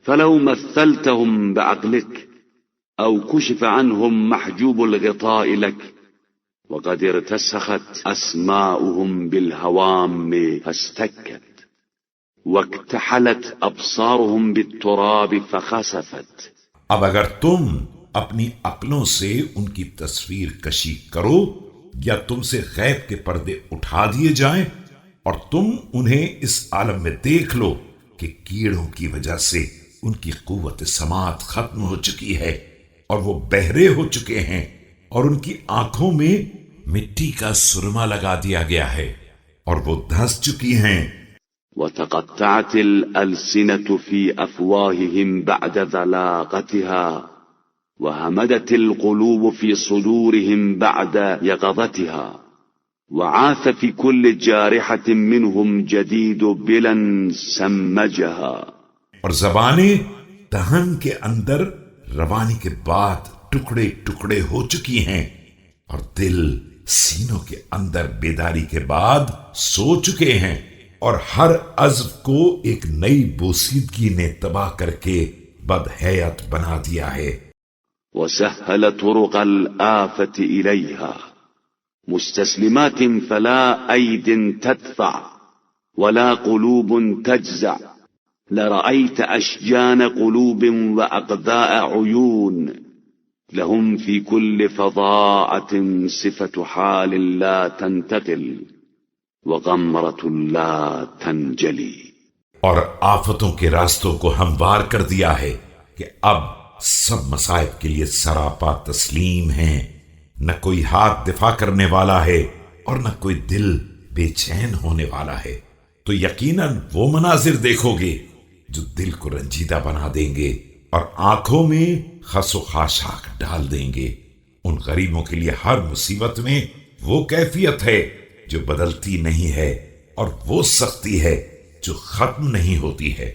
Flu مثلتهم بعقلك أو كشف عنهم محجوب الغطاء لك وقد ارتسخت أسماؤهم بالهوام فاستكت واكتحلت أبصارهم بالتراب فخسفت. اب اگر تم اپنی عقلوں سے ان کی تصویر کشی کرو یا تم سے غیب کے پردے اٹھا دیے جائیں اور تم انہیں اس عالم میں دیکھ لو کہ کیڑوں کی وجہ سے ان کی قوت سماعت ختم ہو چکی ہے اور وہ بہرے ہو چکے ہیں اور ان کی آنکھوں میں مٹی کا سرما لگا دیا گیا ہے اور وہ دھنس چکی ہیں. وتقطعت الألسنة في أفواههم بعد ذلاقتها وهمدت القلوب في صدورهم بعد يقظتها وعاث في كل جارحة منهم جديد بلا سمجها. اور زبانیں دہن کے اندر روانی کے بعد ٹکڑے ٹکڑے ہو چکی ہیں اور دل سینوں کے اندر بیداری کے بعد سو چکے ہیں اور ہر عضو کو ایک نئی بوسیدگی نے تباہ کر کے بدحیت بنا دیا ہے. وسهل طرق الآفة إليها مستسلمات فلا أيد تدفع ولا قلوب تجزع لرأيت أشجان قلوب وأقذاء عيون لهم في كل فظاعة صفة حال لا تنتقل وغمرة لا تنجلي. اور آفتوں کے راستوں کو ہموار کر دیا ہے کہ اب سب مصائب کے لیے سراپا تسلیم ہیں، نہ کوئی ہاتھ دفاع کرنے والا ہے اور نہ کوئی دل بے چین ہونے والا ہے. تو یقیناً وہ مناظر دیکھو گے جو دل کو رنجیدہ بنا دیں گے اور آنکھوں میں خس و خاشاک ڈال دیں گے. ان غریبوں کے لیے ہر مصیبت میں وہ کیفیت ہے جو بدلتی نہیں ہے اور وہ سختی ہے جو ختم نہیں ہوتی ہے.